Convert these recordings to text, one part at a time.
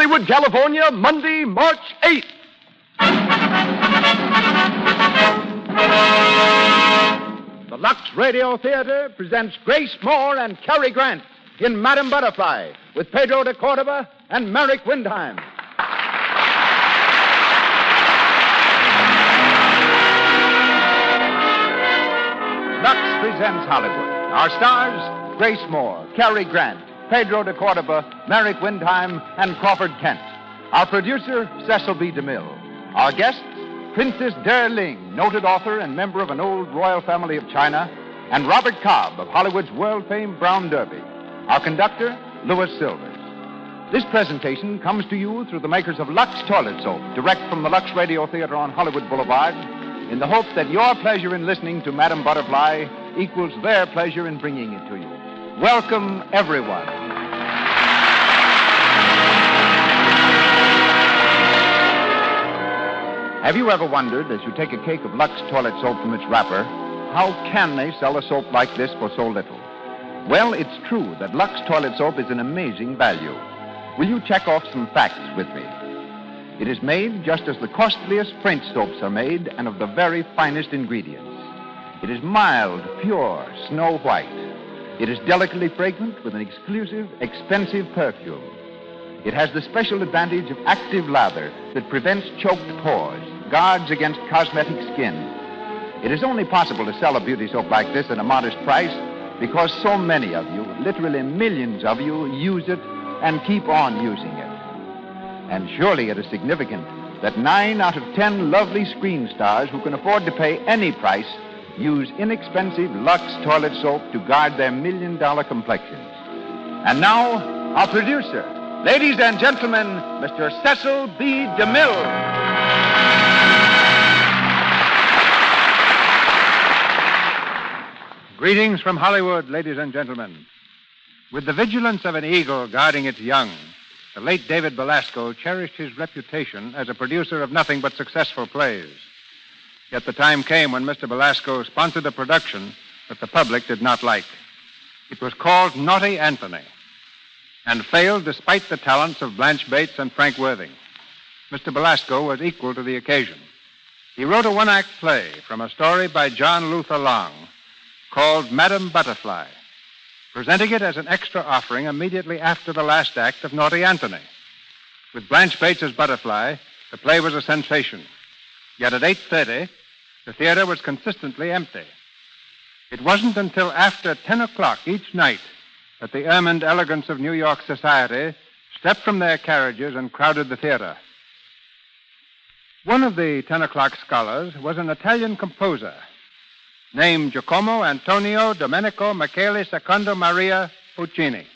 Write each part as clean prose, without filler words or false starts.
Hollywood, California, Monday, March 8th. The Lux Radio Theatre presents Grace Moore and Cary Grant in Madame Butterfly with Pedro de Cordova and Merrick Windheim. Lux presents Hollywood. Our stars, Grace Moore, Cary Grant, Pedro de Cordova, Merrick Windheim, and Crawford Kent. Our producer, Cecil B. DeMille. Our guests, Princess Ling, noted author and member of an old royal family of China, and Robert Cobb of Hollywood's world-famed Brown Derby. Our conductor, Louis Silvers. This presentation comes to you through the makers of Lux Toilet Soap, direct from the Lux Radio Theatre on Hollywood Boulevard, in the hope that your pleasure in listening to Madame Butterfly equals their pleasure in bringing it to you. Welcome, everyone. Have you ever wondered, as you take a cake of Lux toilet soap from its wrapper, how can they sell a soap like this for so little? Well, it's true that Lux toilet soap is an amazing value. Will you check off some facts with me? It is made just as the costliest French soaps are made, and of the very finest ingredients. It is mild, pure, snow white. It is delicately fragrant with an exclusive, expensive perfume. It has the special advantage of active lather that prevents choked pores, guards against cosmetic skin. It is only possible to sell a beauty soap like this at a modest price because so many of you, literally millions of you, use it and keep on using it. And surely it is significant that 9 out of 10 lovely screen stars who can afford to pay any price use inexpensive Lux toilet soap to guard their million-dollar complexions. And now, our producer, ladies and gentlemen, Mr. Cecil B. DeMille. Greetings from Hollywood, ladies and gentlemen. With the vigilance of an eagle guarding its young, the late David Belasco cherished his reputation as a producer of nothing but successful plays. Yet the time came when Mr. Belasco sponsored a production that the public did not like. It was called Naughty Anthony, and failed despite the talents of Blanche Bates and Frank Worthing. Mr. Belasco was equal to the occasion. He wrote a one-act play from a story by John Luther Long called Madame Butterfly, presenting it as an extra offering immediately after the last act of Naughty Anthony. With Blanche Bates as Butterfly, the play was a sensation. Yet at 8:30, the theater was consistently empty. It wasn't until after 10 o'clock each night that the ermined elegance of New York society stepped from their carriages and crowded the theater. One of the 10 o'clock scholars was an Italian composer named Giacomo Antonio Domenico Michele Secondo Maria Puccini.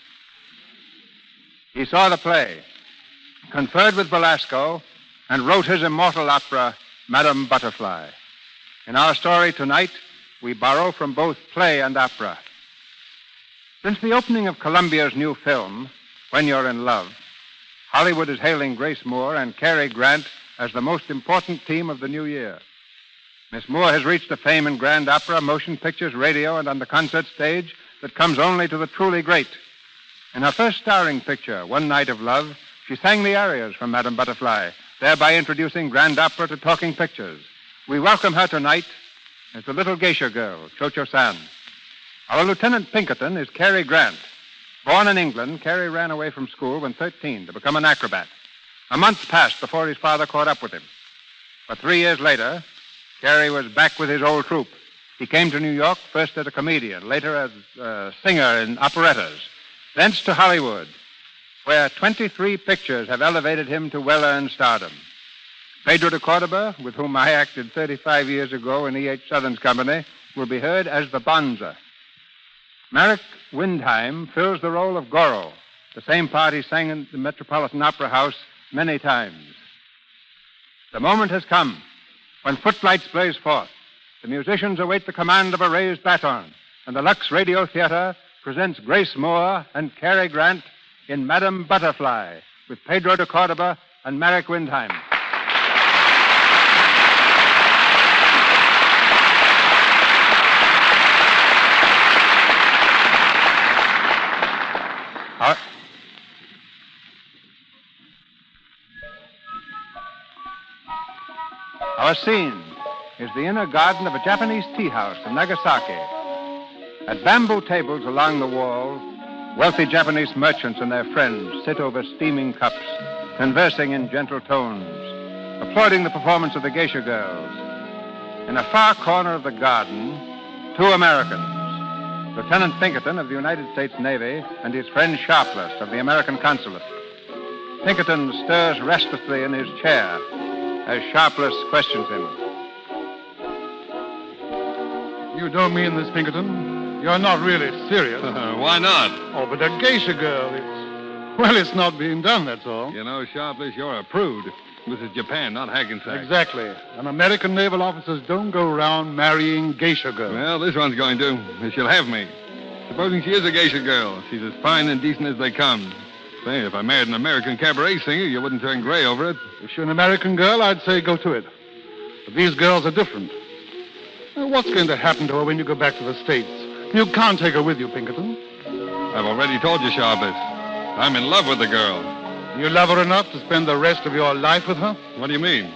He saw the play, conferred with Belasco, and wrote his immortal opera, Madame Butterfly. In our story tonight, we borrow from both play and opera. Since the opening of Columbia's new film, When You're in Love, Hollywood is hailing Grace Moore and Cary Grant as the most important team of the new year. Miss Moore has reached a fame in grand opera, motion pictures, radio, and on the concert stage that comes only to the truly great. In her first starring picture, One Night of Love, she sang the arias from Madame Butterfly, thereby introducing grand opera to talking pictures. We welcome her tonight as the little geisha girl, Cho-Cho-San. Our Lieutenant Pinkerton is Cary Grant. Born in England, Cary ran away from school when 13 to become an acrobat. A month passed before his father caught up with him. But 3 years later, Cary was back with his old troupe. He came to New York, first as a comedian, later as a singer in operettas, thence to Hollywood, where 23 pictures have elevated him to well-earned stardom. Pedro de Cordova, with whom I acted 35 years ago in E.H. Southern's company, will be heard as the Bonza. Merrick Windheim fills the role of Goro, the same part he sang in the Metropolitan Opera House many times. The moment has come when footlights blaze forth. The musicians await the command of a raised baton, and the Lux Radio Theatre presents Grace Moore and Cary Grant in Madame Butterfly with Pedro de Cordova and Merrick Windheim. Our scene is the inner garden of a Japanese tea house in Nagasaki. At bamboo tables along the wall, wealthy Japanese merchants and their friends sit over steaming cups, conversing in gentle tones, applauding the performance of the geisha girls. In a far corner of the garden, two Americans, Lieutenant Pinkerton of the United States Navy and his friend Sharpless of the American consulate. Pinkerton stirs restlessly in his chair as Sharpless questions him. You don't mean this, Pinkerton? You're not really serious. Why not? Oh, but a geisha girl, it's not being done, that's all. You know, Sharpless, you're a prude. This is Japan, not Hackensack. Exactly. And American naval officers don't go around marrying geisha girls. Well, this one's going to. She'll have me. Supposing she is a geisha girl, she's as fine and decent as they come. Say, if I married an American cabaret singer, you wouldn't turn gray over it. If you're an American girl, I'd say go to it. But these girls are different. What's going to happen to her when you go back to the States? You can't take her with you, Pinkerton. I've already told you, Sharpless. I'm in love with the girl. You love her enough to spend the rest of your life with her? What do you mean?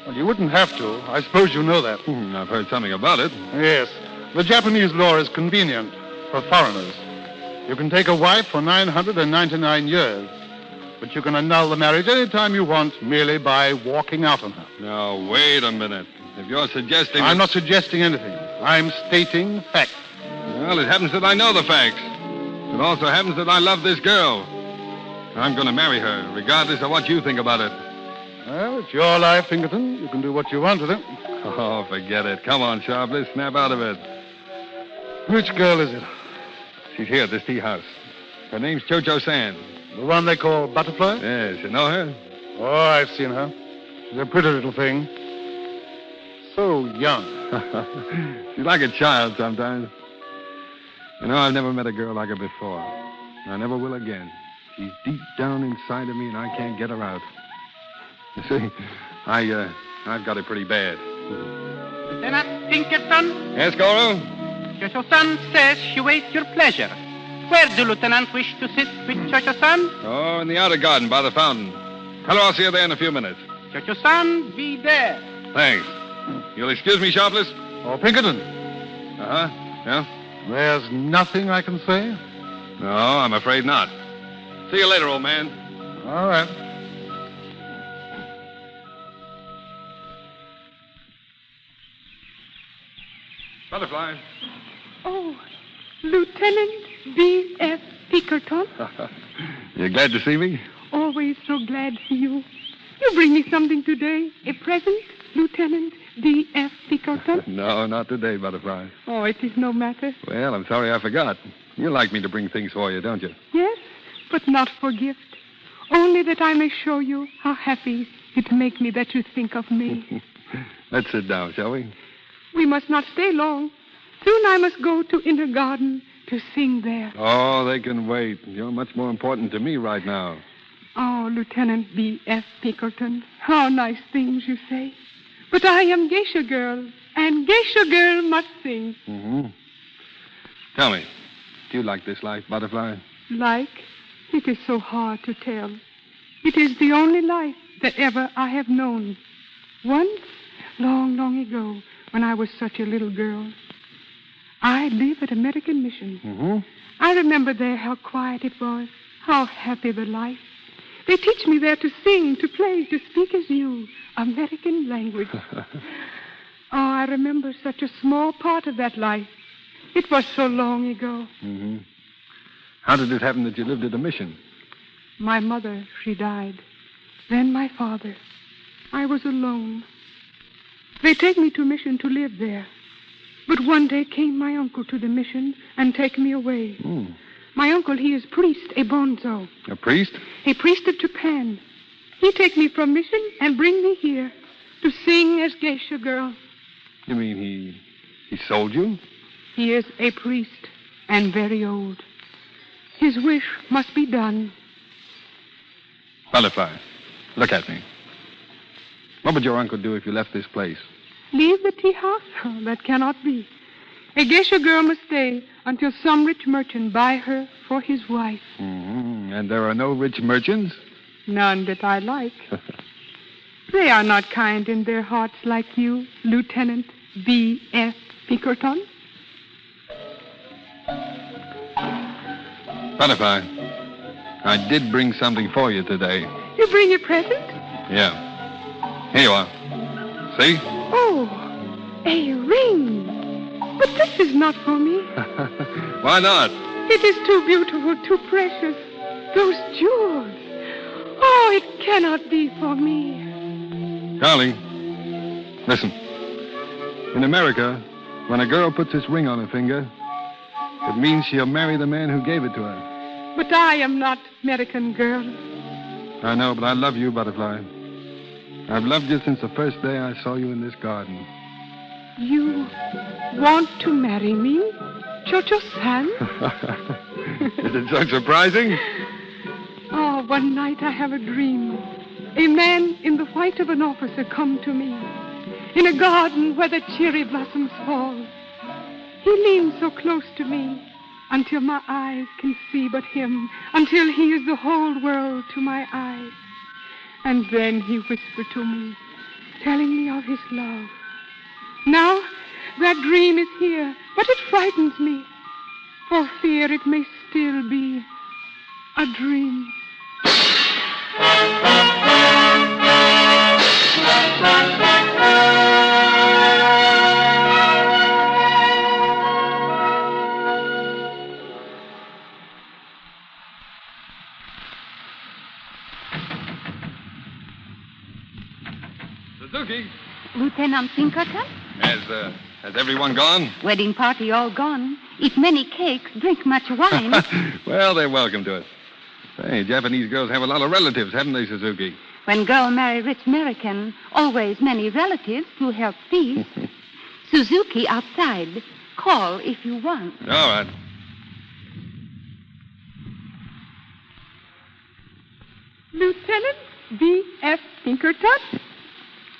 Well, you wouldn't have to. I suppose you know that. I've heard something about it. Yes. The Japanese law is convenient for foreigners. You can take a wife for 999 years, but you can annul the marriage any time you want merely by walking out on her. Now, wait a minute. If you're suggesting... I'm not suggesting anything. I'm stating facts. Well, it happens that I know the facts. It also happens that I love this girl. I'm going to marry her, regardless of what you think about it. Well, it's your life, Pinkerton. You can do what you want with it. Oh, forget it. Come on, Sharpless. Snap out of it. Which girl is it? She's here at this tea house. Her name's Cho-Cho-San. The one they call Butterfly? Yes, you know her? Oh, I've seen her. She's a pretty little thing. So young. She's like a child sometimes. You know, I've never met a girl like her before. I never will again. She's deep down inside of me, and I can't get her out. You see, I've got it pretty bad. Lieutenant Pinkerton? Yes, Goro? Cho-Cho-san says she waits your pleasure. Where do Lieutenant wish to sit with Cho-Cho-san? Oh, in the outer garden by the fountain. Tell her I'll see her there in a few minutes. Cho-Cho-san, be there. Thanks. You'll excuse me, Sharpless? Oh, Pinkerton. Uh-huh. Yeah? There's nothing I can say? No, I'm afraid not. See you later, old man. All right. Butterfly. Oh, Lieutenant B.F. Pinkerton. You glad to see me? Always so glad to see you. You bring me something today. A present, Lieutenant B.F. Pinkerton? No, not today, Butterfly. Oh, it is no matter. Well, I'm sorry I forgot. You like me to bring things for you, don't you? Yes, but not for gift. Only that I may show you how happy it make me that you think of me. Let's sit down, shall we? We must not stay long. Soon I must go to Inner Garden to sing there. Oh, they can wait. You're much more important to me right now. Oh, Lieutenant B.F. Pinkerton, how nice things you say. But I am geisha girl, and geisha girl must sing. Mm-hmm. Tell me, do you like this life, Butterfly? Like? It is so hard to tell. It is the only life that ever I have known. Once, long, long ago, when I was such a little girl, I lived at American Mission. Mm-hmm. I remember there how quiet it was, how happy the life. They teach me there to sing, to play, to speak as you, American language. Oh, I remember such a small part of that life. It was so long ago. Mm-hmm. How did it happen that you lived at a mission? My mother, she died. Then my father. I was alone. They take me to mission to live there. But one day came my uncle to the mission and take me away. Mm. My uncle, he is priest, a bonzo. A priest? A priest of Japan. He take me from mission and bring me here to sing as geisha girl. You mean he sold you? He is a priest and very old. His wish must be done. Butterfly, look at me. What would your uncle do if you left this place? Leave the tea house? Oh, that cannot be. A geisha girl must stay until some rich merchant buy her for his wife. Mm-hmm. And there are no rich merchants? None that I like. They are not kind in their hearts like you, Lieutenant B.F. Pinkerton. Butterfly, I did bring something for you today. You bring a present? Yeah. Here you are. See? Oh, a ring. But this is not for me. Why not? It is too beautiful, too precious. Those jewels. Oh, it cannot be for me. Darling, listen. In America, when a girl puts this ring on her finger, it means she'll marry the man who gave it to her. But I am not American girl. I know, but I love you, Butterfly. I've loved you since the first day I saw you in this garden. You want to marry me, Cho-Cho-san? Is it so surprising? Oh, one night I have a dream. A man in the white of an officer come to me in a garden where the cherry blossoms fall. He leans so close to me until my eyes can see but him, until he is the whole world to my eyes. And then he whispered to me, telling me of his love. Now, that dream is here, but it frightens me, for fear it may still be a dream. Suzuki, Lieutenant Pinkerton? has everyone gone? Wedding party all gone. Eat many cakes, drink much wine. Well, they're welcome to it. Say, Japanese girls have a lot of relatives, haven't they, Suzuki? When girl marry rich American, always many relatives to help feast. Suzuki outside. Call if you want. All right. Lieutenant B.F. Pinkerton?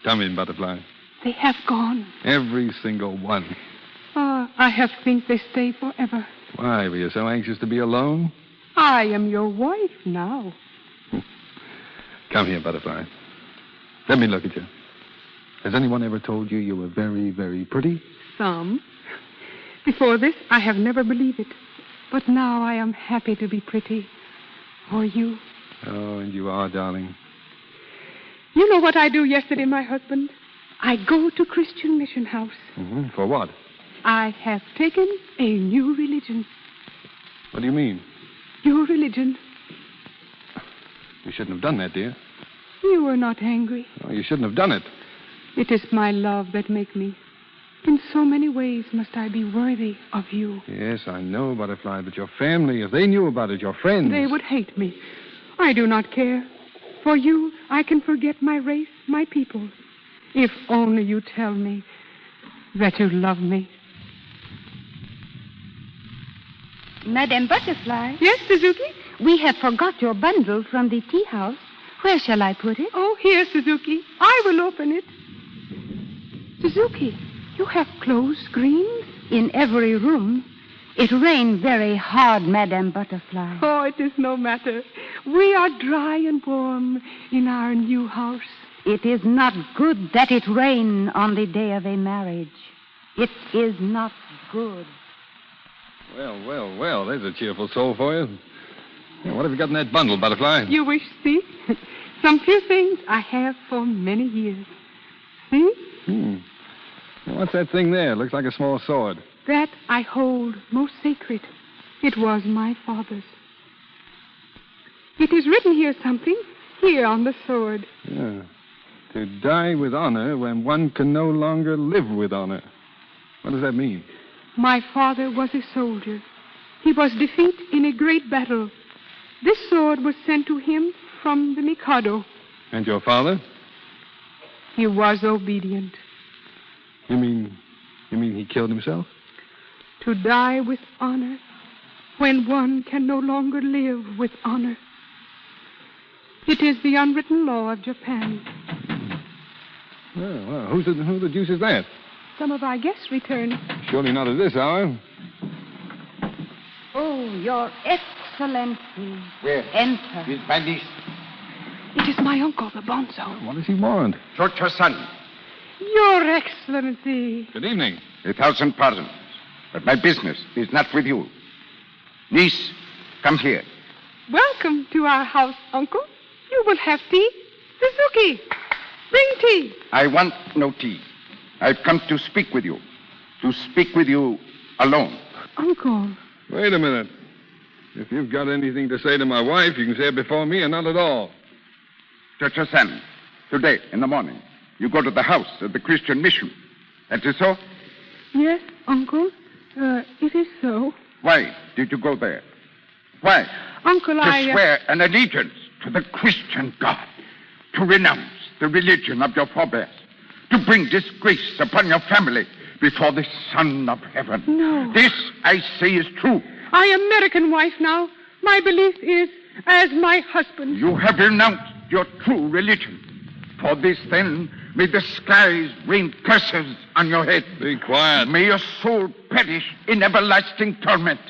Come in, Butterfly. They have gone. Every single one. Oh, I have think they stay forever. Why, were you so anxious to be alone? I am your wife now. Come here, Butterfly. Let me look at you. Has anyone ever told you you were very, very pretty? Some. Before this, I have never believed it. But now I am happy to be pretty. For you. Oh, and you are, darling. You know what I do yesterday, my husband? I go to Christian mission house. Mm-hmm. For what? I have taken a new religion. What do you mean? Your religion. You shouldn't have done that, dear. You were not angry. Oh, you shouldn't have done it. It is my love that make me. In so many ways must I be worthy of you. Yes, I know, Butterfly, but your family, if they knew about it, your friends... They would hate me. I do not care. For you, I can forget my race, my people. If only you tell me that you love me. Madame Butterfly? Yes, Suzuki? We have forgot your bundle from the tea house. Where shall I put it? Oh, here, Suzuki. I will open it. Suzuki, you have clothes screens? In every room. It rained very hard, Madame Butterfly. Oh, it is no matter. We are dry and warm in our new house. It is not good that it rain on the day of a marriage. It is not good. Well, well, well, there's a cheerful soul for you. Yeah, what have you got in that bundle, Butterfly? You wish to see? Some few things I have for many years. See? Well, what's that thing there? Looks like a small sword. That I hold most sacred. It was my father's. It is written here something, here on the sword. Yeah. To die with honor when one can no longer live with honor. What does that mean? My father was a soldier. He was defeated in a great battle. This sword was sent to him from the Mikado. And your father? He was obedient. You mean he killed himself? To die with honor when one can no longer live with honor. It is the unwritten law of Japan. Well, who the deuce is that? Some of our guests returned. Surely not at this hour. Oh, Your Excellency. Where? Enter. These bandits. It is my uncle, the bonzo. What does he want? Short your son. Your Excellency. Good evening. 1,000 pardons. But my business is not with you. Niece, come here. Welcome to our house, Uncle. You will have tea. Suzuki, bring tea. I want no tea. I've come to speak with you. To speak with you alone. Uncle. Wait a minute. If you've got anything to say to my wife, you can say it before me or not at all. Dr. Sam, today in the morning, you go to the house of the Christian mission. That is so? Yes, Uncle. It is so. Why did you go there? Why? Uncle, To swear an allegiance to the Christian God. To renounce the religion of your forebears. To bring disgrace upon your family before the Son of Heaven. No. This, I say, is true. I am American wife now. My belief is as my husband. You have renounced your true religion. For this, then, may the skies rain curses on your head. Be quiet. May your soul perish in everlasting torment.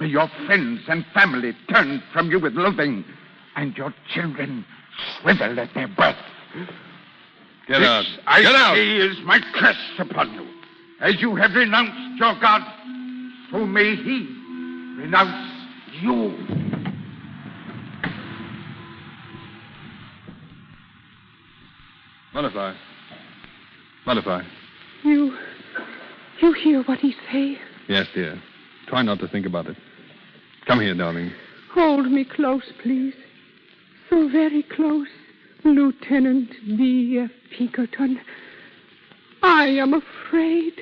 May your friends and family turn from you with loathing, and your children shrivel at their birth. Get out. This, I Get out. say, is my curse upon you. As you have renounced your God, so may he renounce you. Butterfly. Butterfly. You hear what he say? Yes, dear. Try not to think about it. Come here, darling. Hold me close, please. So very close, Lieutenant B.F. Pinkerton. I am afraid.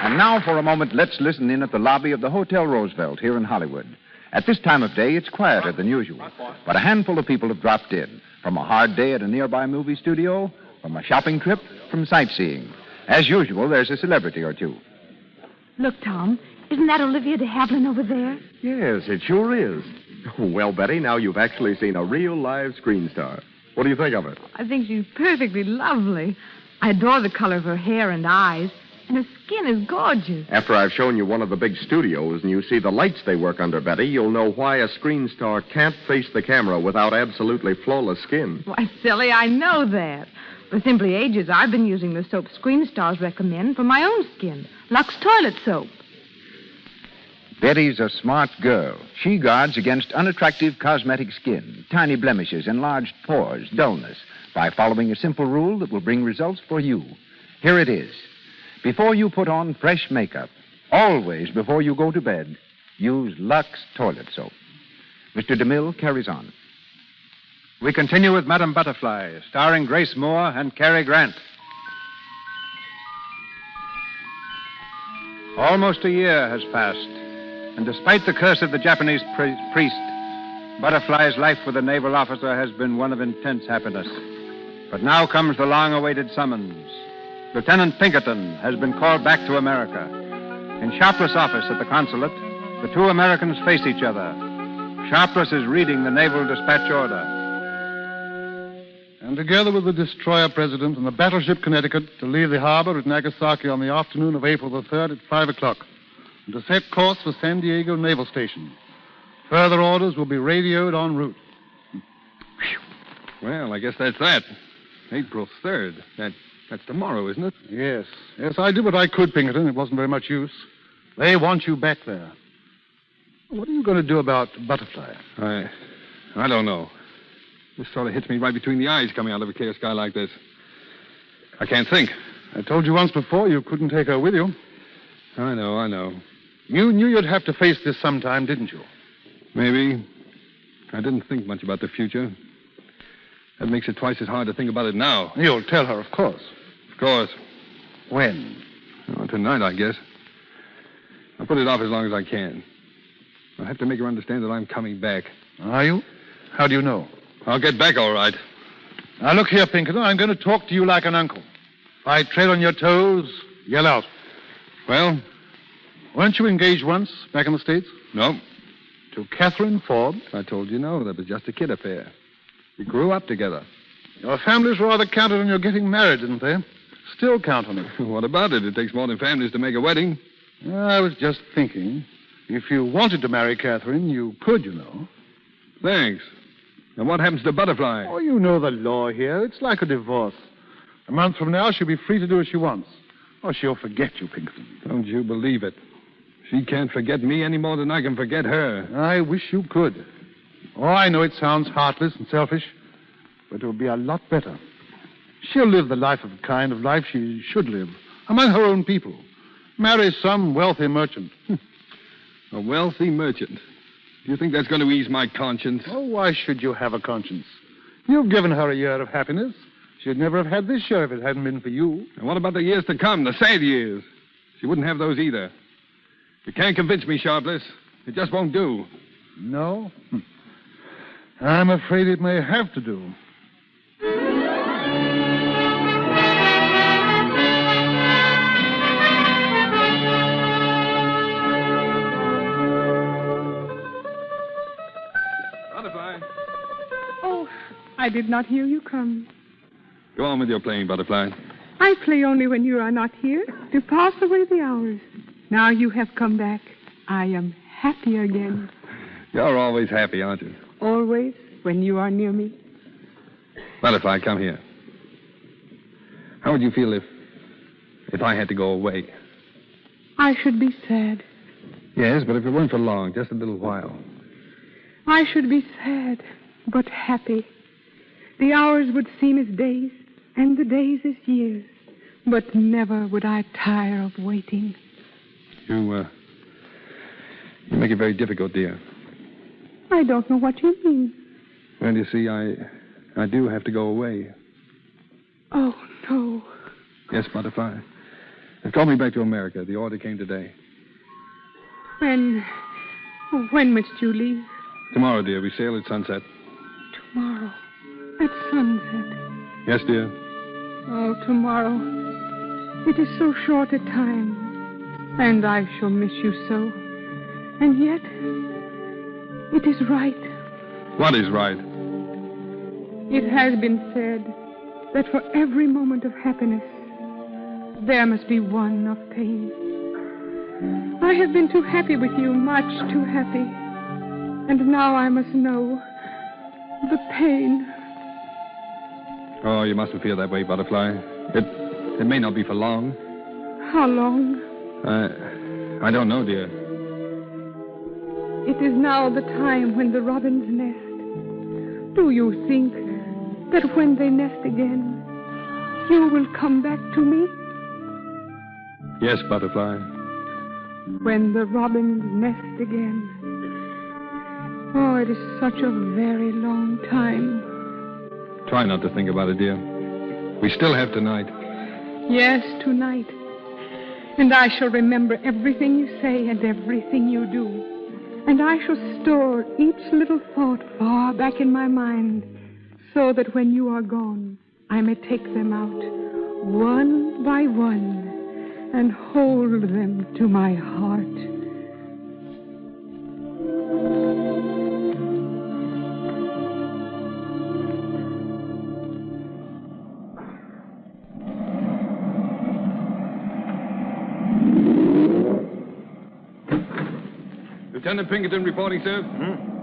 And now, for a moment, let's listen in at the lobby of the Hotel Roosevelt here in Hollywood. At this time of day, it's quieter than usual. But a handful of people have dropped in. From a hard day at a nearby movie studio, from a shopping trip, from sightseeing. As usual, there's a celebrity or two. Look, Tom, isn't that Olivia de Havilland over there? Yes, it sure is. Well, Betty, now you've actually seen a real live screen star. What do you think of it? I think she's perfectly lovely. I adore the color of her hair and eyes, and her skin is gorgeous. After I've shown you one of the big studios and you see the lights they work under, Betty, you'll know why a screen star can't face the camera without absolutely flawless skin. Why, silly, I know that. For simply ages, I've been using the soap screen stars recommend for my own skin. Lux toilet soap. Betty's a smart girl. She guards against unattractive cosmetic skin, tiny blemishes, enlarged pores, dullness, by following a simple rule that will bring results for you. Here it is. Before you put on fresh makeup, always before you go to bed, use Lux toilet soap. Mr. DeMille carries on. We continue with Madame Butterfly, starring Grace Moore and Cary Grant. Almost a year has passed, and despite the curse of the Japanese priest, Butterfly's life with a naval officer has been one of intense happiness. But now comes the long-awaited summons. Lieutenant Pinkerton has been called back to America. In Sharpless' office at the consulate, the two Americans face each other. Sharpless is reading the naval dispatch order. And together with the destroyer President and the battleship Connecticut to leave the harbor at Nagasaki on the afternoon of April the 3rd at 5 o'clock and to set course for San Diego Naval Station. Further orders will be radioed en route. Well, I guess that's that. April 3rd. That's tomorrow, isn't it? Yes. Yes, I did what I could, Pinkerton. It wasn't very much use. They want you back there. What are you going to do about Butterfly? I don't know. This sort of hits me right between the eyes coming out of a clear sky like this. I can't think. I told you once before you couldn't take her with you. I know. You knew you'd have to face this sometime, didn't you? Maybe. I didn't think much about the future. That makes it twice as hard to think about it now. You'll tell her, of course. Of course. When? Oh, tonight, I guess. I'll put it off as long as I can. I'll have to make her understand that I'm coming back. Are you? How do you know? I'll get back all right. Now, look here, Pinkerton. I'm going to talk to you like an uncle. If I tread on your toes, yell out. Well? Weren't you engaged once back in the States? No. To Catherine Forbes? I told you no. That was just a kid affair. We grew up together. Your families rather counted on your getting married, didn't they? Still count on it. What about it? It takes more than families to make a wedding. I was just thinking, if you wanted to marry Catherine, you could, you know. Thanks. And what happens to Butterfly? Oh, you know the law here. It's like a divorce. A month from now, she'll be free to do as she wants. Or she'll forget you, Pinkerton. Don't you believe it? She can't forget me any more than I can forget her. I wish you could. Oh, I know it sounds heartless and selfish, but it will be a lot better. She'll live the life of the kind of life she should live, among her own people. Marry some wealthy merchant. A wealthy merchant? Do you think that's going to ease my conscience? Oh, why should you have a conscience? You've given her a year of happiness. She'd never have had this year if it hadn't been for you. And what about the years to come, the sad years? She wouldn't have those either. You can't convince me, Sharpless. It just won't do. No? I'm afraid it may have to do. Butterfly. Oh, I did not hear you come. Go on with your playing, Butterfly. I play only when you are not here, to pass away the hours. Now you have come back. I am happy again. You're always happy, aren't you? Always, when you are near me. Butterfly, come here. How would you feel if I had to go away? I should be sad. Yes, but if it weren't for long, just a little while. I should be sad, but happy. The hours would seem as days, and the days as years. But never would I tire of waiting. You make it very difficult, dear. I don't know what you mean. Well, you see, I do have to go away. Oh, no. Yes, Butterfly. They've called me back to America. The order came today. When must you leave? Tomorrow, dear. We sail at sunset. Tomorrow. At sunset. Yes, dear. Oh, tomorrow. It is so short a time. And I shall miss you so. And yet, it is right. What is right? It has been said that for every moment of happiness, there must be one of pain. I have been too happy with you, much too happy. And now I must know the pain. Oh, you mustn't feel that way, Butterfly. It may not be for long. How long? I don't know, dear. It is now the time when the robins nest. Do you think that when they nest again, you will come back to me? Yes, Butterfly. When the robins nest again. Oh, it is such a very long time. Try not to think about it, dear. We still have tonight. Yes, tonight. And I shall remember everything you say and everything you do. And I shall store each little thought far back in my mind, so that when you are gone, I may take them out, one by one, and hold them to my heart. Lieutenant Pinkerton reporting, sir.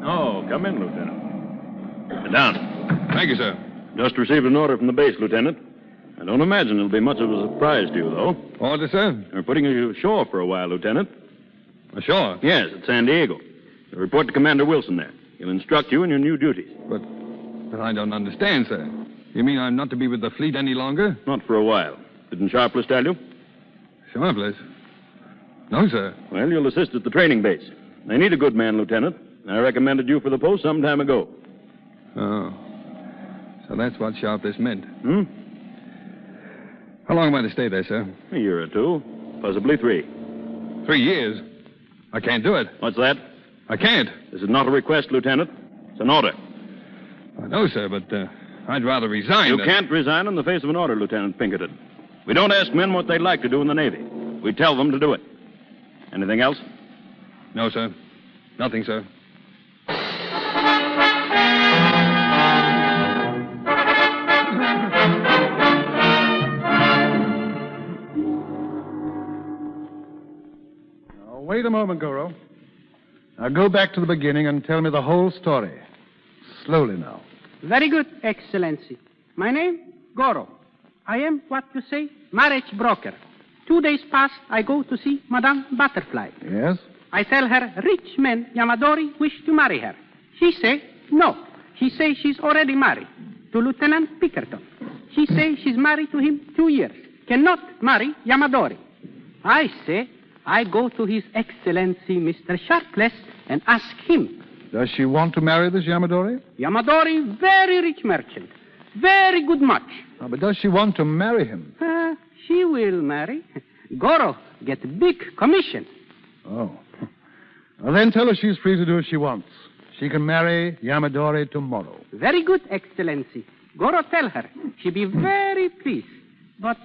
Oh, come in, Lieutenant. Sit down. Thank you, sir. Just received an order from the base, Lieutenant. I don't imagine it'll be much of a surprise to you, though. Order, sir? They're putting you ashore for a while, Lieutenant. Ashore? Yes, at San Diego. They'll report to Commander Wilson there. He'll instruct you in your new duties. But I don't understand, sir. You mean I'm not to be with the fleet any longer? Not for a while. Didn't Sharpless tell you? Sharpless? No, sir. Well, you'll assist at the training base. They need a good man, Lieutenant. I recommended you for the post some time ago. Oh. So that's what Sharpless meant. How long am I to stay there, sir? A year or two. Possibly 3. 3 years? I can't do it. What's that? I can't. This is not a request, Lieutenant. It's an order. I know, sir, but I'd rather resign. You can't resign in the face of an order, Lieutenant Pinkerton. We don't ask men what they'd like to do in the Navy. We tell them to do it. Anything else? No, sir. Nothing, sir. wait a moment, Goro. Now go back to the beginning and tell me the whole story. Slowly now. Very good, Excellency. My name, Goro. I am, what you say, marriage broker. 2 days past, I go to see Madame Butterfly. Yes? I tell her, rich men, Yamadori, wish to marry her. She say, no. She say she's already married to Lieutenant Pinkerton. She say she's married to him 2 years. Cannot marry Yamadori. I say, I go to His Excellency, Mr. Sharpless, and ask him. Does she want to marry this Yamadori? Yamadori, very rich merchant. Very good much. Oh, but does she want to marry him? She will marry. Goro get big commission. Oh. Well, then tell her she's free to do as she wants. She can marry Yamadori tomorrow. Very good, Excellency. Goro tell her. She be very pleased. But,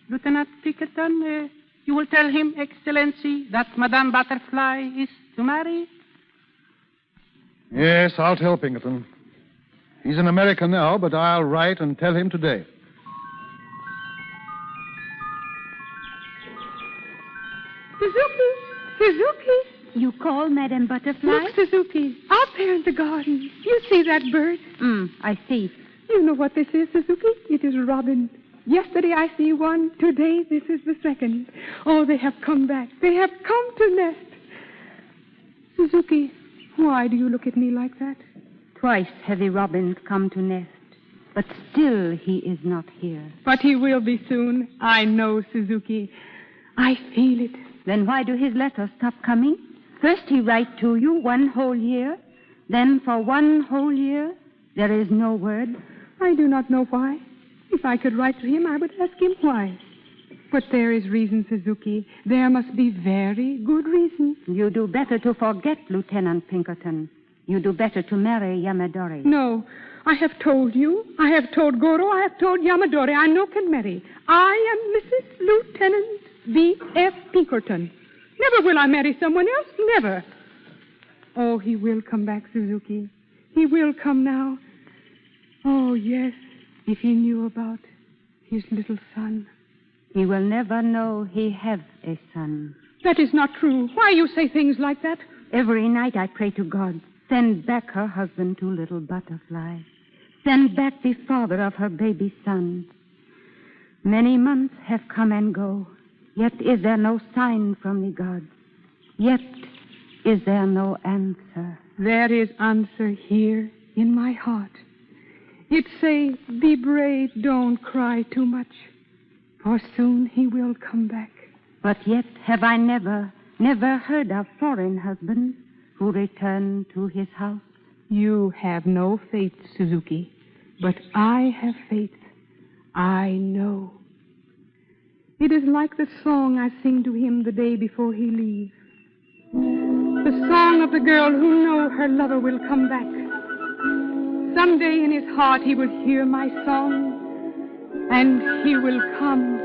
Lieutenant Pinkerton, you will tell him, Excellency, that Madame Butterfly is to marry? Yes, I'll tell Pinkerton. He's in America now, but I'll write and tell him today. Suzuki! You call Madame Butterfly? Look, Suzuki, out there in the garden. You see that bird? I see. You know what this is, Suzuki? It is robin. Yesterday I see one. Today this is the second. Oh, they have come back. They have come to nest. Suzuki, why do you look at me like that? Twice have the robins come to nest, but still he is not here. But he will be soon. I know, Suzuki. I feel it. Then why do his letters stop coming? First he write to you 1 whole year. Then for 1 whole year, there is no word. I do not know why. If I could write to him, I would ask him why. But there is reason, Suzuki. There must be very good reason. You do better to forget Lieutenant Pinkerton. You do better to marry Yamadori. No. I have told you. I have told Goro. I have told Yamadori. I no can marry. I am Mrs. Lieutenant B.F. Pinkerton. Never will I marry someone else. Never. Oh, he will come back, Suzuki. He will come now. Oh, yes. If he knew about his little son. He will never know he have a son. That is not true. Why you say things like that? Every night I pray to God, send back her husband to Little Butterfly. Send back the father of her baby son. Many months have come and go, yet is there no sign from the gods. Yet is there no answer. There is answer here in my heart. It say, be brave, don't cry too much, for soon he will come back. But yet have I never heard of foreign husband who returned to his house. You have no faith, Suzuki, but I have faith. I know. It is like the song I sing to him the day before he leaves. The song of the girl who knows her lover will come back. Someday in his heart he will hear my song, and he will come.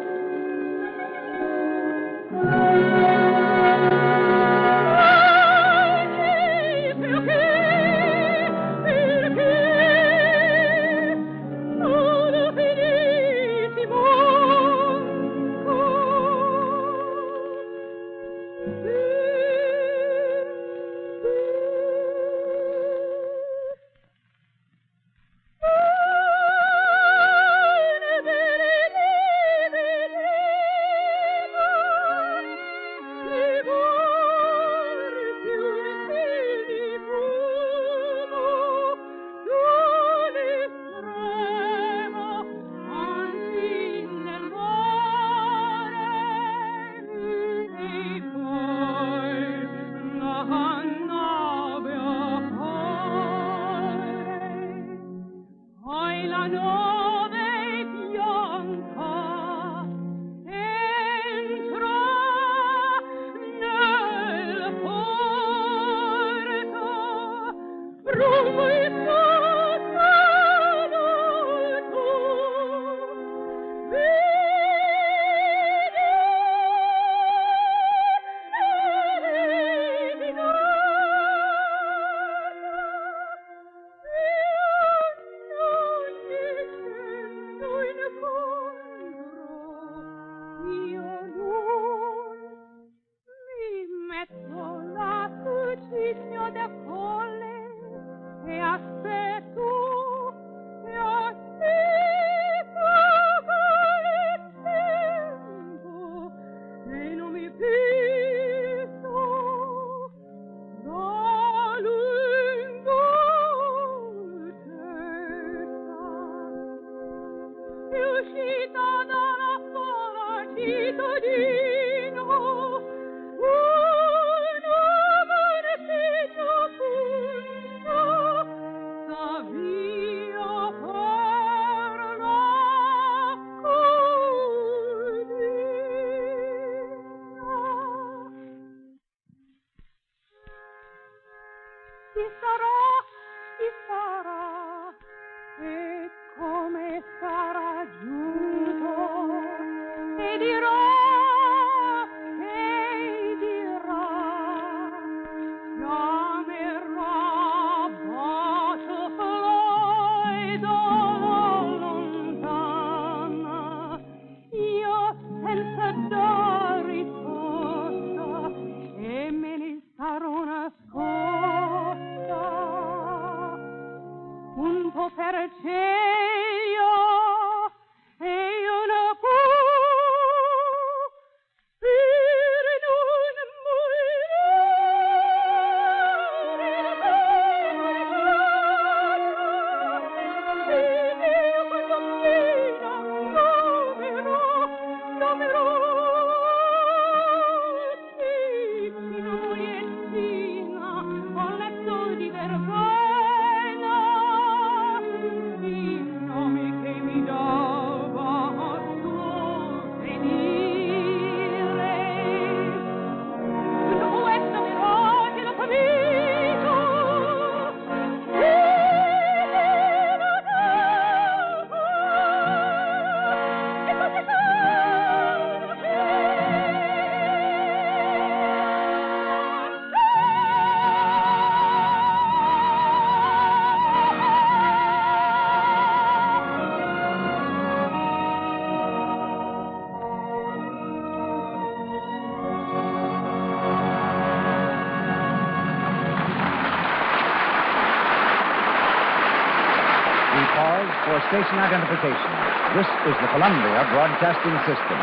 For station identification, this is the Columbia Broadcasting System.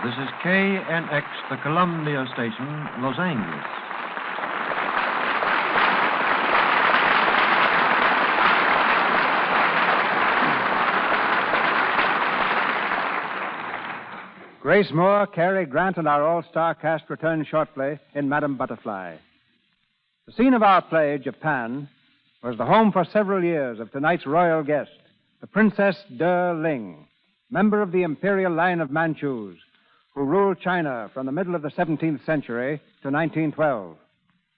This is KNX, the Columbia Station, Los Angeles. Grace Moore, Cary Grant, and our all-star cast return shortly in Madame Butterfly. The scene of our play, Japan, was the home for several years of tonight's royal guest, the Princess De Ling, member of the imperial line of Manchus, who ruled China from the middle of the 17th century to 1912.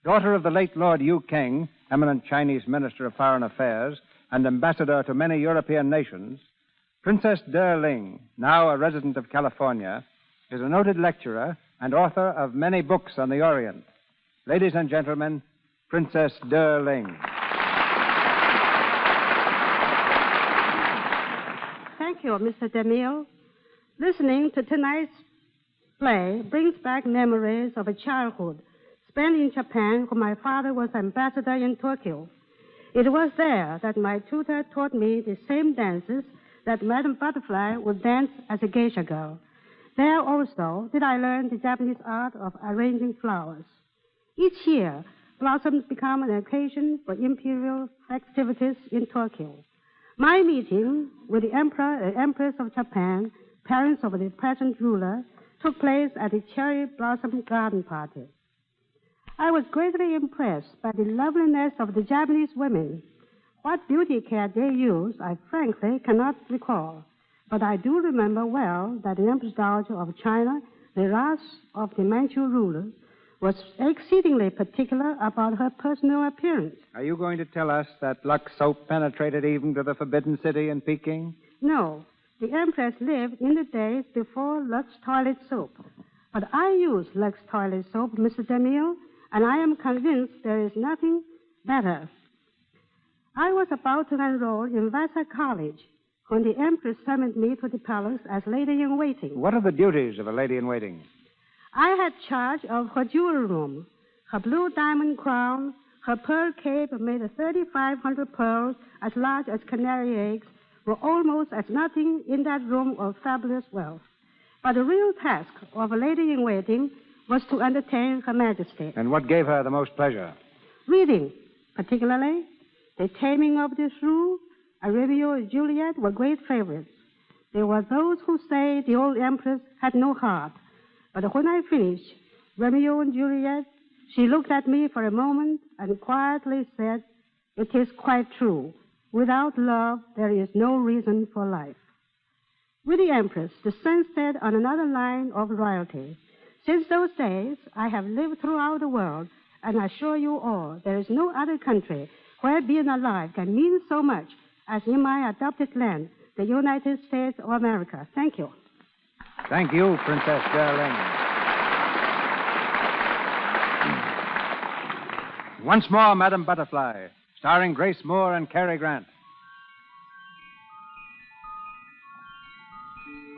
Daughter of the late Lord Yu Keng, eminent Chinese Minister of Foreign Affairs and ambassador to many European nations, Princess De Ling, now a resident of California, is a noted lecturer and author of many books on the Orient. Ladies and gentlemen, Princess De Ling. Thank you, Mr. DeMille. Listening to tonight's play brings back memories of a childhood spent in Japan when my father was ambassador in Tokyo. It was there that my tutor taught me the same dances that Madame Butterfly would dance as a geisha girl. There also did I learn the Japanese art of arranging flowers. Each year, blossoms become an occasion for imperial festivities in Tokyo. My meeting with the Emperor and Empress of Japan, parents of the present ruler, took place at the Cherry Blossom Garden Party. I was greatly impressed by the loveliness of the Japanese women. What beauty care they use, I frankly cannot recall. But I do remember well that the Empress Dowager of China, the last of the Manchu rulers, was exceedingly particular about her personal appearance. Are you going to tell us that Lux soap penetrated even to the Forbidden City in Peking? No. The Empress lived in the days before Lux toilet soap. But I use Lux toilet soap, Mr. DeMille, and I am convinced there is nothing better. I was about to enroll in Vassar College when the Empress summoned me to the palace as lady-in-waiting. What are the duties of a lady-in-waiting? I had charge of her jewel room, her blue diamond crown, her pearl cape made of 3,500 pearls as large as canary eggs were almost as nothing in that room of fabulous wealth. But the real task of a lady-in-waiting was to entertain Her Majesty. And what gave her the most pleasure? Reading, particularly The Taming of the Shrew and Romeo and Juliet were great favorites. There were those who say the old empress had no heart. But when I finished Romeo and Juliet, she looked at me for a moment and quietly said, "It is quite true. Without love, there is no reason for life." With the empress, the sun set on another line of royalty. Since those days, I have lived throughout the world, and I assure you all, there is no other country where being alive can mean so much as in my adopted land, the United States of America. Thank you. Thank you, Princess Geraldine. Once more, Madame Butterfly, starring Grace Moore and Cary Grant.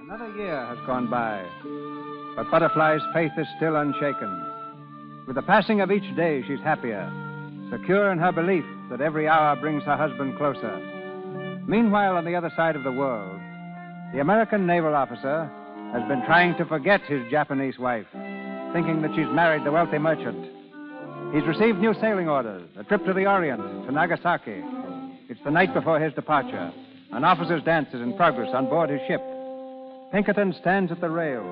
Another year has gone by, but Butterfly's faith is still unshaken. With the passing of each day, she's happier, secure in her belief that every hour brings her husband closer. Meanwhile, on the other side of the world, the American naval officer has been trying to forget his Japanese wife, thinking that she's married the wealthy merchant. He's received new sailing orders, a trip to the Orient, to Nagasaki. It's the night before his departure. An officer's dance is in progress on board his ship. Pinkerton stands at the rail,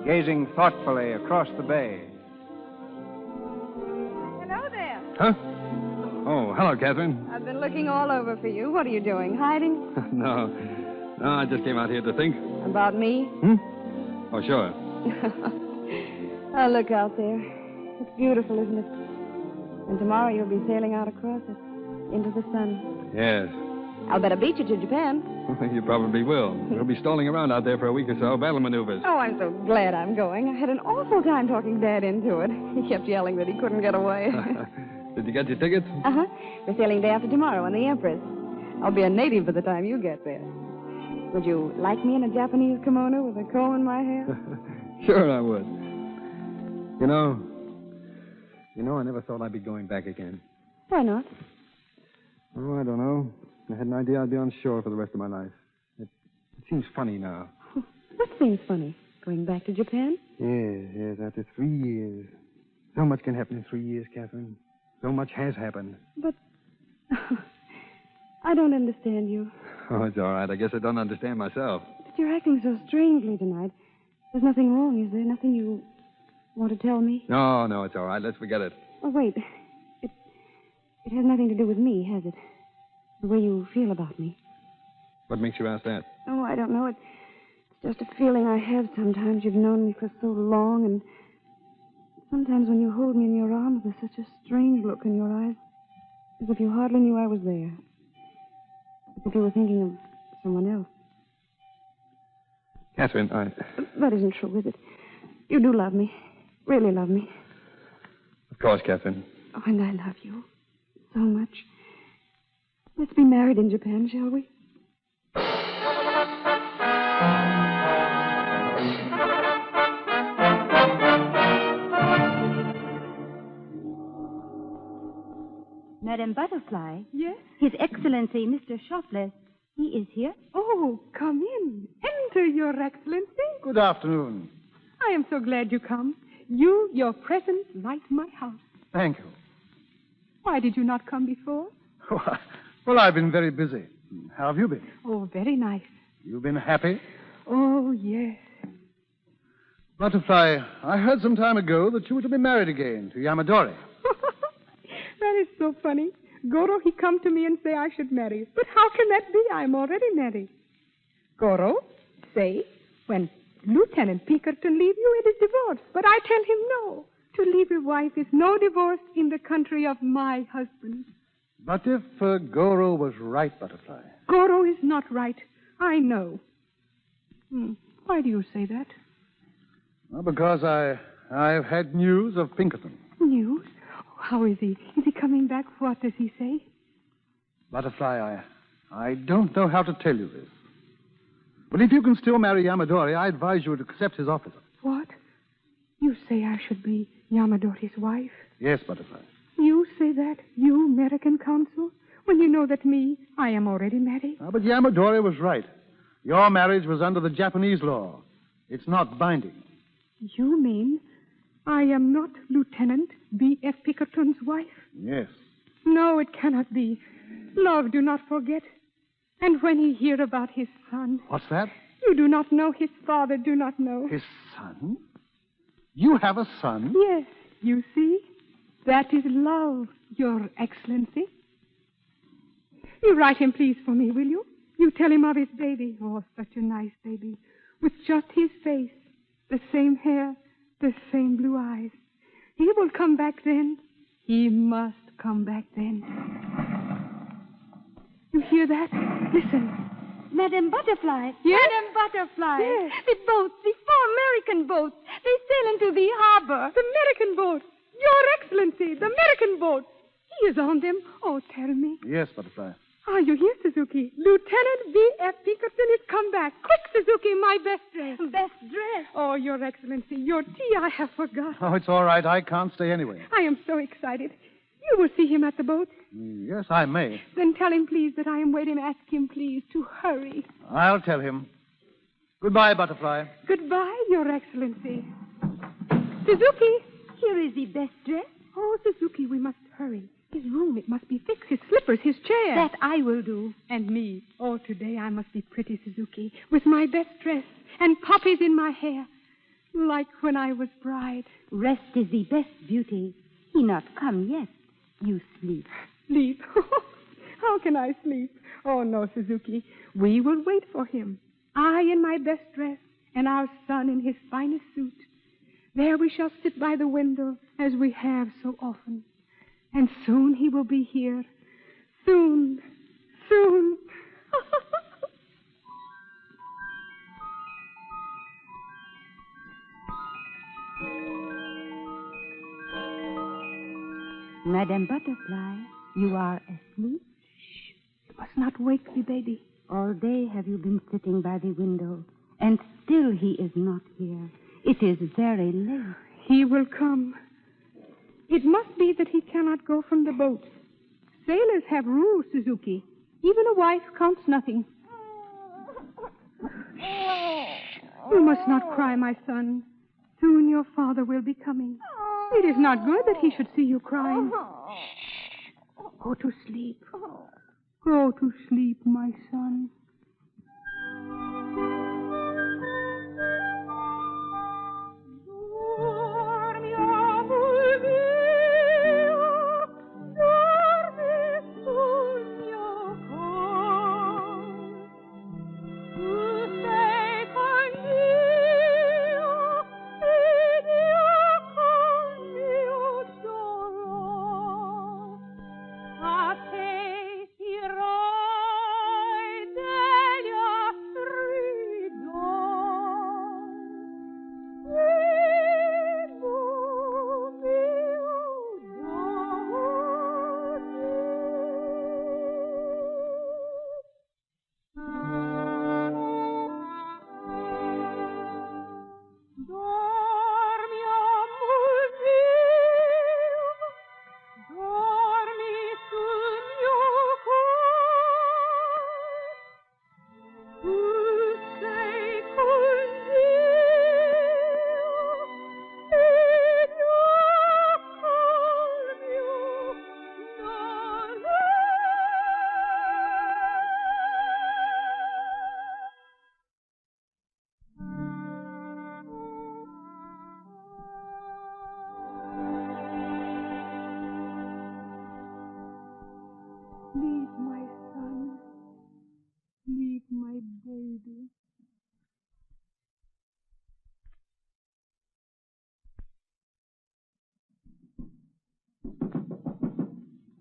gazing thoughtfully across the bay. Hello there. Huh? Oh, hello, Catherine. I've been looking all over for you. What are you doing? Hiding? No, I just came out here to think. About me? Oh, sure. Oh, look out there. It's beautiful, isn't it? And tomorrow you'll be sailing out across it, into the sun. Yes. I'll bet I beat you to Japan. You probably will. We'll be stalling around out there for a week or so, battle maneuvers. Oh, I'm so glad I'm going. I had an awful time talking Dad into it. He kept yelling that he couldn't get away. Did you get your tickets? Uh-huh. We're sailing day after tomorrow on the Empress. I'll be a native by the time you get there. Would you like me in a Japanese kimono with a comb in my hair? Sure I would. You know, I never thought I'd be going back again. Why not? Oh, I don't know. I had an idea I'd be on shore for the rest of my life. It seems funny now. What seems funny? Going back to Japan? Yes, after 3 years. So much can happen in 3 years, Catherine. So much has happened. But I don't understand you. Oh, it's all right. I guess I don't understand myself. But you're acting so strangely tonight. There's nothing wrong, is there? Nothing you want to tell me? No, it's all right. Let's forget it. Oh, wait. It has nothing to do with me, has it? The way you feel about me. What makes you ask that? Oh, I don't know. It's just a feeling I have sometimes. You've known me for so long, and sometimes when you hold me in your arms, there's such a strange look in your eyes. As if you hardly knew I was there. As if you were thinking of someone else. Catherine, That isn't true, is it? You do love me. Really love me. Of course, Catherine. Oh, and I love you. So much. Let's be married in Japan, shall we? Madame Butterfly? Yes? His Excellency, Mr. Shopless. He is here. Oh, come in. Enter, Your Excellency. Good afternoon. I am so glad you come. Your presence light my house. Thank you. Why did you not come before? Well, I've been very busy. How have you been? Oh, very nice. You've been happy? Oh, yes. Butterfly, I heard some time ago that you were to be married again to Yamadori. That is so funny. Goro, he come to me and say I should marry. But how can that be? I'm already married. Goro, say, when Lieutenant Pinkerton leave you, it is divorce. But I tell him no. To leave a wife is no divorce in the country of my husband. But if Goro was right, Butterfly. Goro is not right. I know. Why do you say that? Well, because I've had news of Pinkerton. News? How is he? Is he coming back? What does he say? Butterfly, I don't know how to tell you this. But if you can still marry Yamadori, I advise you to accept his offer. What? You say I should be Yamadori's wife? Yes, Butterfly. You say that? You, American consul? When you know that I am already married? But Yamadori was right. Your marriage was under the Japanese law. It's not binding. You mean I am not Lieutenant B.F. Pinkerton's wife? Yes. No, it cannot be. Love, do not forget. And when he hear about his son, What's that? you do not know, his father do not know. His son? You have a son? Yes, you see? That is love, Your Excellency. You write him, please, for me, will you? You tell him of his baby. Oh, such a nice baby. With just his face, the same hair, the same blue eyes. He will come back then. He must come back then. You hear that? Listen. Madame Butterfly. Yes? Madame Butterfly. Yes. The boats, the 4 American boats. They sail into the harbor. The American boat. Your Excellency, the American boat. He is on them. Oh, tell me. Yes, Butterfly. Are you here, Suzuki? Lieutenant V.F. Pinkerton is come back. Quick, Suzuki, my best dress. Best dress. Oh, Your Excellency, your tea I have forgotten. Oh, it's all right. I can't stay anyway. I am so excited. You will see him at the boat. Yes, I may. Then tell him, please, that I am waiting. Ask him, please, to hurry. I'll tell him. Goodbye, Butterfly. Goodbye, Your Excellency. Suzuki. Here is the best dress. Oh, Suzuki, we must hurry. His room, it must be fixed. His slippers, his chair. That I will do. And me. Oh, today I must be pretty, Suzuki, with my best dress and poppies in my hair, like when I was bride. Rest is the best beauty. He not come yet. You sleep. Sleep? How can I sleep? Oh, no, Suzuki. We will wait for him. I in my best dress and our son in his finest suit. There we shall sit by the window as we have so often. And soon he will be here. Soon. Soon. Madame Butterfly, you are asleep? Shh. You must not wake the baby. All day have you been sitting by the window, and still he is not here. It is very late. He will come. It must be that he cannot go from the boat. Sailors have rules, Suzuki. Even a wife counts nothing. You must not cry, my son. Soon your father will be coming. It is not good that he should see you crying. Go to sleep. Go to sleep, my son.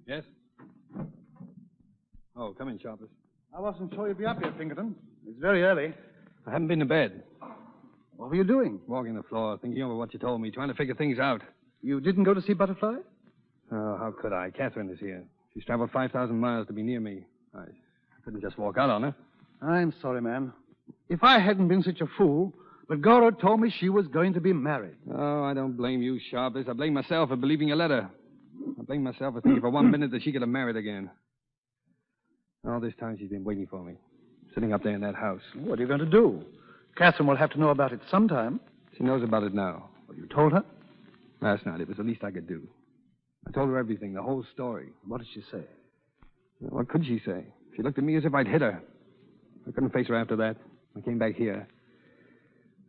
Yes? Oh, come in, Sharpless. I wasn't sure you'd be up here, Pinkerton. It's very early. I haven't been to bed. What were you doing? Walking the floor, thinking over what you told me, trying to figure things out. You didn't go to see Butterfly? Oh, how could I? Catherine is here. She's traveled 5,000 miles to be near me. I couldn't just walk out on her. I'm sorry, man. If I hadn't been such a fool, but Goro told me she was going to be married. Oh, I don't blame you, Sharpless. I blame myself for believing your letter. I blame myself for thinking for 1 minute that she could have married again. All this time she's been waiting for me, sitting up there in that house. What are you going to do? Catherine will have to know about it sometime. She knows about it now. Well, you told her? Last night. It was the least I could do. I told her everything, the whole story. What did she say? What could she say? She looked at me as if I'd hit her. I couldn't face her after that. I came back here.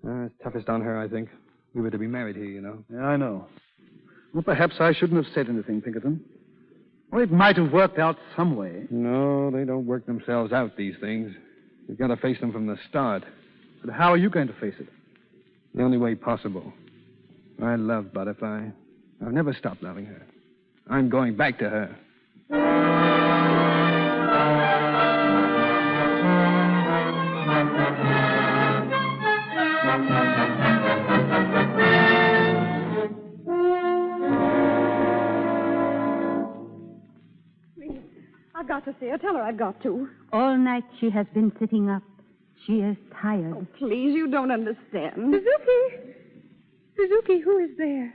It's toughest on her, I think. We were to be married here, you know. Yeah, I know. Well, perhaps I shouldn't have said anything, Pinkerton. Well, it might have worked out some way. No, they don't work themselves out, these things. You've got to face them from the start. But how are you going to face it? The only way possible. I love Butterfly. I've never stopped loving her. I'm going back to her. I've got to see her. Tell her I've got to. All night she has been sitting up. She is tired. Oh, please, you don't understand. Suzuki! Suzuki, who is there?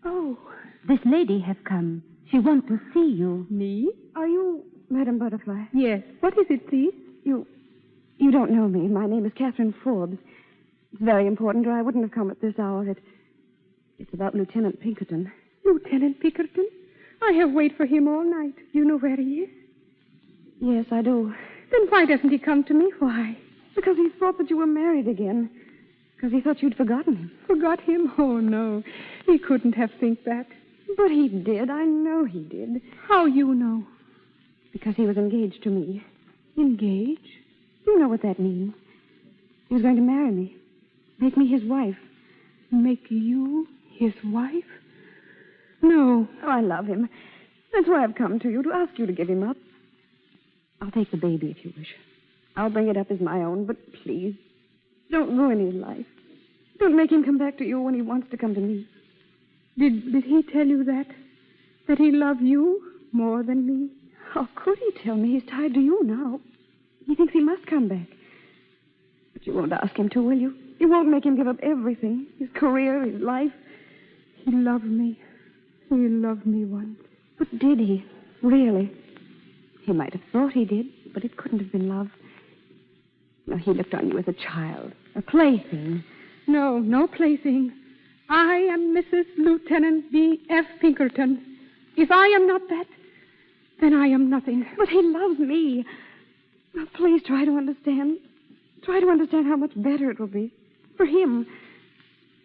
Oh. This lady has come. She wants to see you. Me? Are you Madam Butterfly? Yes. What is it, please? You don't know me. My name is Catherine Forbes. It's very important, or I wouldn't have come at this hour. It's about Lieutenant Pinkerton. Lieutenant Pinkerton? I have waited for him all night. You know where he is? Yes, I do. Then why doesn't he come to me? Why? Because he thought that you were married again. Because he thought you'd forgotten him. Forgot him? Oh, no. He couldn't have think that. But he did. I know he did. How you know? Because he was engaged to me. Engaged? You know what that means. He was going to marry me. Make me his wife. Make you his wife? No. Oh, I love him. That's why I've come to you, to ask you to give him up. I'll take the baby if you wish. I'll bring it up as my own, but please, don't ruin his life. Don't make him come back to you when he wants to come to me. Did he tell you that? That he loved you more than me? How could he tell me? He's tied to you now. He thinks he must come back. But you won't ask him to, will you? You won't make him give up everything. His career, his life. He loved me. He loved me once. But did he? Really? He might have thought he did, but it couldn't have been love. No, he looked on you as a child, a plaything. No, no plaything. I am Mrs. Lieutenant B.F. Pinkerton. If I am not that, then I am nothing. But he loves me. Now, please try to understand. Try to understand how much better it will be for him.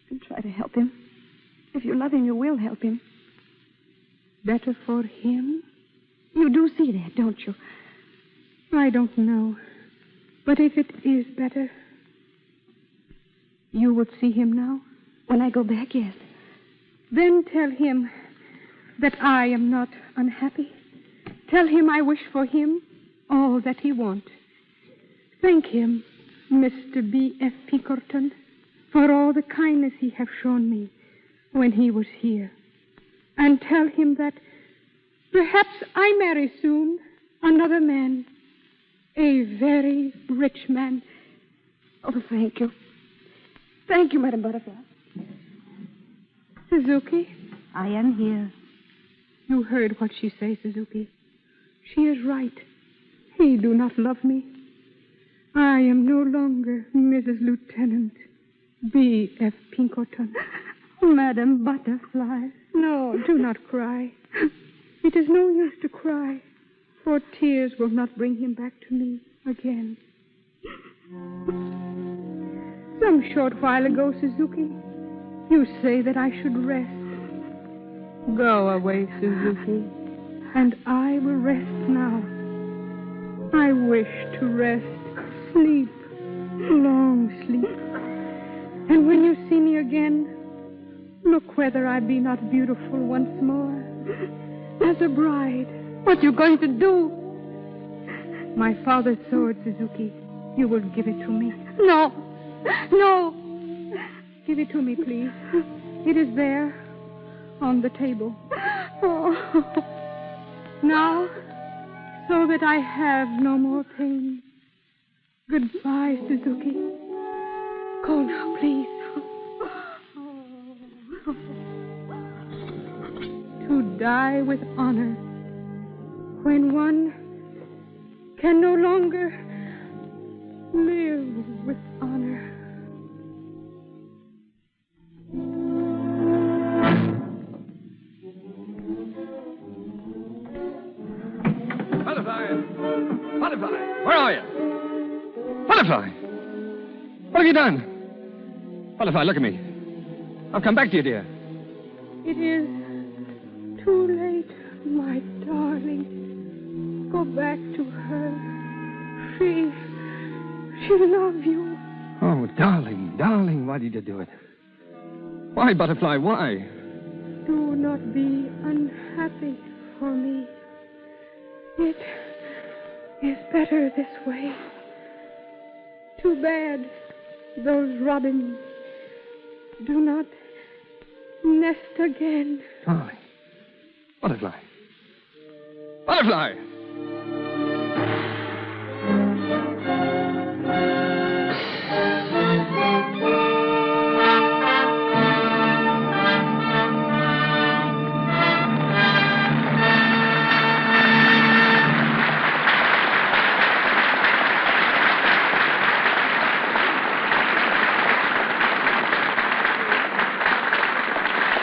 And try to help him. If you love him, you will help him. Better for him? You do see that, don't you? I don't know. But if it is better, you would see him now? When I go back, yes. Then tell him that I am not unhappy. Tell him I wish for him all that he wants. Thank him, Mr. B.F. Pinkerton, for all the kindness he has shown me when he was here. And tell him that perhaps I marry soon another man, a very rich man. Oh, thank you. Thank you, Madam Butterfly. Suzuki? I am here. You heard what she says, Suzuki. She is right. He do not love me. I am no longer Mrs. Lieutenant B.F. Pinkerton. Madam Butterfly. No, do not cry. It is no use to cry, for tears will not bring him back to me again. Some short while ago, Suzuki, you say that I should rest. Go away, Suzuki, and I will rest now. I wish to rest, sleep, long sleep. And when you see me again, look whether I be not beautiful once more. As a bride. What you going to do? My father's sword, Suzuki. You will give it to me. No. No. Give it to me, please. It is there, on the table. Oh. Now, so that I have no more pain. Goodbye, Suzuki. Go now, please. To die with honor when one can no longer live with honor. Butterfly! Butterfly, where are you? Butterfly! What have you done? Butterfly, look at me. I'll come back to you, dear. It is too late, my darling. Go back to her. She loves you. Oh, darling, why did you do it? Why, Butterfly, why? Do not be unhappy for me. It is better this way. Too bad those robins do not nest again. Darling. Butterfly. Butterfly!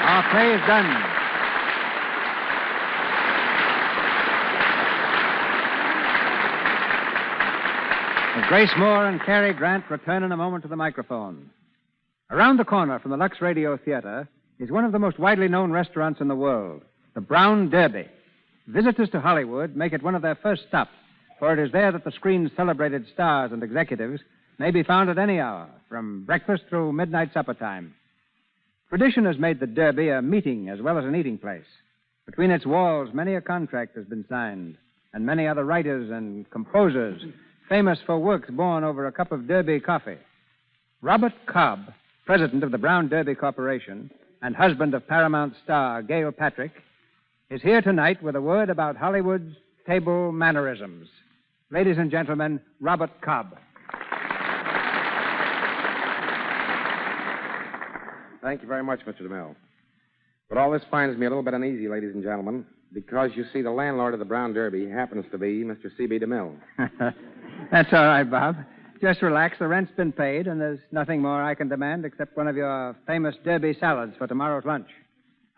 Our play is done. As Grace Moore and Cary Grant return in a moment to the microphone. Around the corner from the Lux Radio Theatre is one of the most widely known restaurants in the world, the Brown Derby. Visitors to Hollywood make it one of their first stops, for it is there that the screen's celebrated stars and executives may be found at any hour, from breakfast through midnight supper time. Tradition has made the Derby a meeting as well as an eating place. Between its walls, many a contract has been signed, and many other writers and composers famous for works born over a cup of Derby coffee. Robert Cobb, president of the Brown Derby Corporation and husband of Paramount star Gail Patrick, is here tonight with a word about Hollywood's table mannerisms. Ladies and gentlemen, Robert Cobb. Thank you very much, Mr. DeMille. But all this finds me a little bit uneasy, ladies and gentlemen, because you see, the landlord of the Brown Derby happens to be Mr. C.B. DeMille. That's all right, Bob. Just relax. The rent's been paid, and there's nothing more I can demand except one of your famous Derby salads for tomorrow's lunch.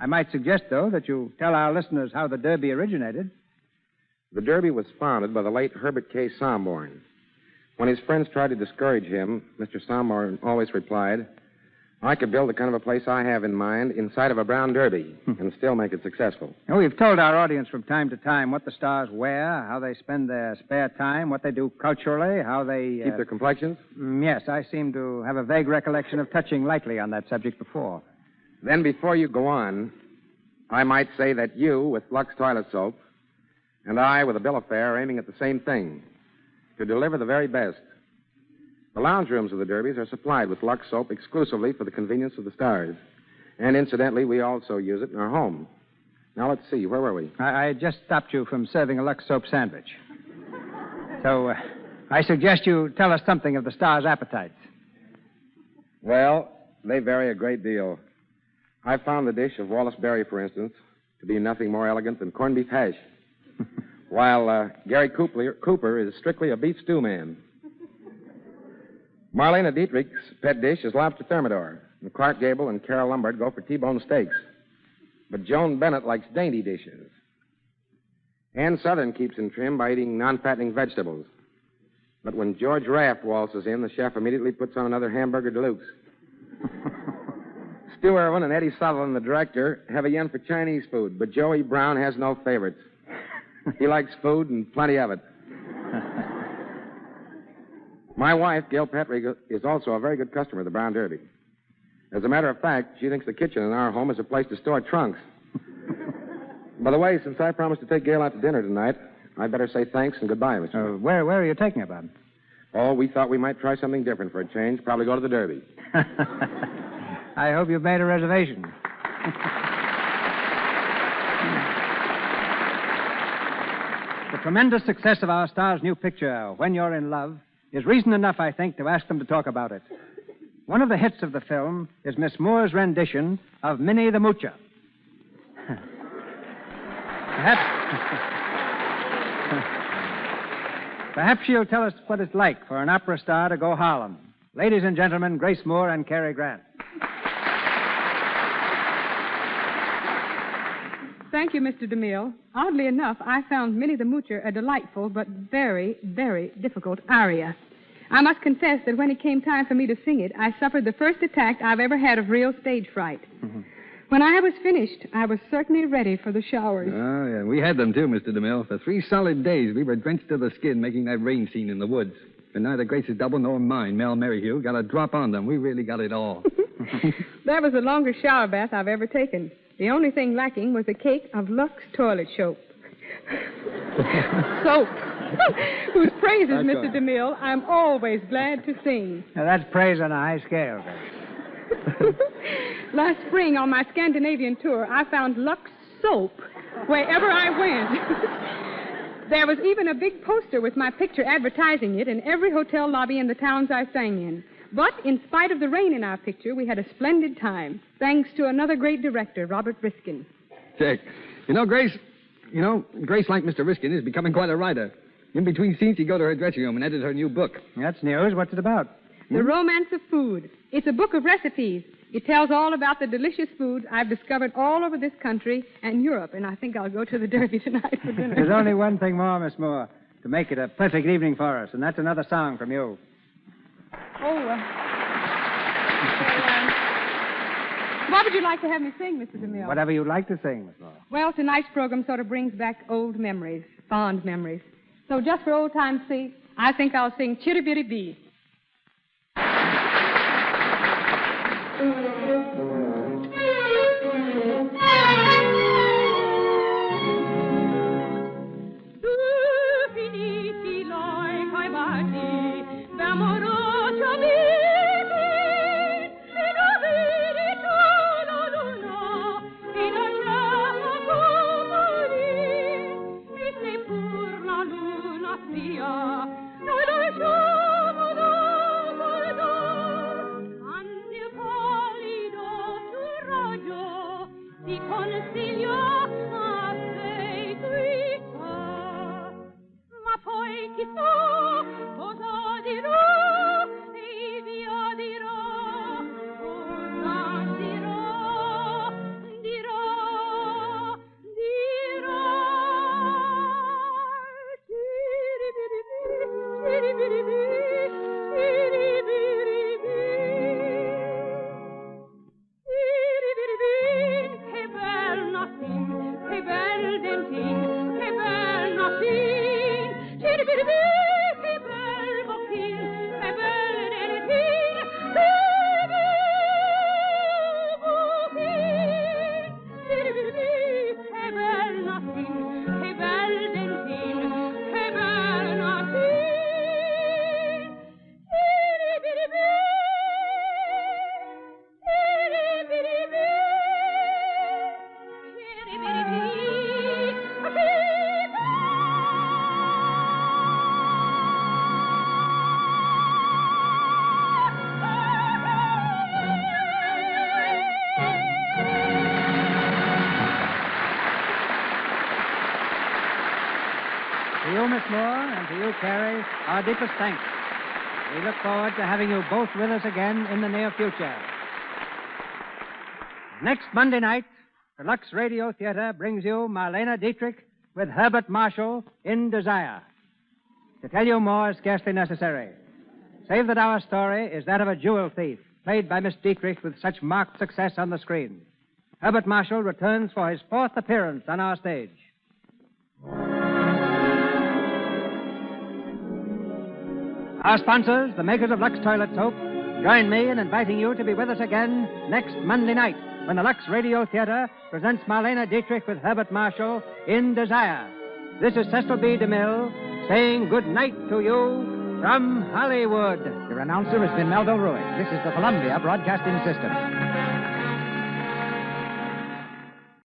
I might suggest, though, that you tell our listeners how the Derby originated. The Derby was founded by the late Herbert K. Somborn. When his friends tried to discourage him, Mr. Somborn always replied, I could build the kind of a place I have in mind inside of a Brown Derby and still make it successful. Now, we've told our audience from time to time what the stars wear, how they spend their spare time, what they do culturally, how they... Keep their complexions? Yes, I seem to have a vague recollection of touching lightly on that subject before. Then before you go on, I might say that you, with Lux toilet soap, and I, with a bill of fare, are aiming at the same thing, to deliver the very best. The lounge rooms of the Derbies are supplied with Lux soap exclusively for the convenience of the stars. And incidentally, we also use it in our home. Now, let's see. Where were we? I just stopped you from serving a Lux soap sandwich. So, I suggest you tell us something of the stars' appetites. Well, they vary a great deal. I found the dish of Wallace Berry, for instance, to be nothing more elegant than corned beef hash. While Gary Cooper is strictly a beef stew man. Marlena Dietrich's pet dish is lobster thermidor, and Clark Gable and Carol Lombard go for T-bone steaks. But Joan Bennett likes dainty dishes. Ann Southern keeps in trim by eating non-fattening vegetables. But when George Raft waltzes in, the chef immediately puts on another hamburger deluxe. Stu Irwin and Eddie Sutherland, the director, have a yen for Chinese food, but Joey Brown has no favorites. He likes food and plenty of it. My wife, Gail Patrick, is also a very good customer of the Brown Derby. As a matter of fact, she thinks the kitchen in our home is a place to store trunks. By the way, since I promised to take Gail out to dinner tonight, I'd better say thanks and goodbye, Mr. Where are you taking her, Bob? Oh, we thought we might try something different for a change. Probably go to the Derby. I hope you've made a reservation. The tremendous success of our star's new picture, When You're in Love, is reason enough, I think, to ask them to talk about it. One of the hits of the film is Miss Moore's rendition of Minnie the Moocher. Perhaps she'll tell us what it's like for an opera star to go Harlem. Ladies and gentlemen, Grace Moore and Cary Grant. thank you, Mr. DeMille. Oddly enough, I found Minnie the Moocher a delightful but very, very difficult aria. I must confess that when it came time for me to sing it, I suffered the first attack I've ever had of real stage fright. Mm-hmm. When I was finished, I was certainly ready for the showers. Oh, yeah. We had them, too, Mr. DeMille. For 3 solid days, we were drenched to the skin making that rain scene in the woods. And neither Grace's double nor mine, Mel Merrihew, got a drop on them. We really got it all. That was the longest shower bath I've ever taken. The only thing lacking was a cake of Lux toilet soap. Soap. Whose praises, Mr. DeMille, I'm always glad to sing. Now, that's praise on a high scale, Grace. Last spring on my Scandinavian tour, I found Lux soap wherever I went. There was even a big poster with my picture advertising it in every hotel lobby in the towns I sang in. But in spite of the rain in our picture, we had a splendid time, thanks to another great director, Robert Riskin. Check. Grace, like Mr. Riskin, is becoming quite a writer. In between scenes, he'd go to her dressing room and edit her new book. That's news. What's it about? The Romance of Food. It's a book of recipes. It tells all about the delicious foods I've discovered all over this country and Europe, and I think I'll go to the Derby tonight for dinner. There's only one thing more, Miss Moore, to make it a perfect evening for us, and that's another song from you. What would you like to have me sing, Mr. DeMille? Whatever you'd like to sing, Miss Moore. Well, tonight's program sort of brings back old memories, fond memories. So just for old time's sake, I think I'll sing Chitty Bitty Bee. To you, Miss Moore, and to you, Carrie, our deepest thanks. We look forward to having you both with us again in the near future. Next Monday night, the Lux Radio Theatre brings you Marlene Dietrich with Herbert Marshall in Desire. To tell you more is scarcely necessary, save that our story is that of a jewel thief, played by Miss Dietrich with such marked success on the screen. Herbert Marshall returns for his 4th appearance on our stage. Our sponsors, the makers of Lux Toilet Soap, join me in inviting you to be with us again next Monday night when the Lux Radio Theatre presents Marlene Dietrich with Herbert Marshall in Desire. This is Cecil B. DeMille saying good night to you from Hollywood. Your announcer has been Melville Ruick. This is the Columbia Broadcasting System.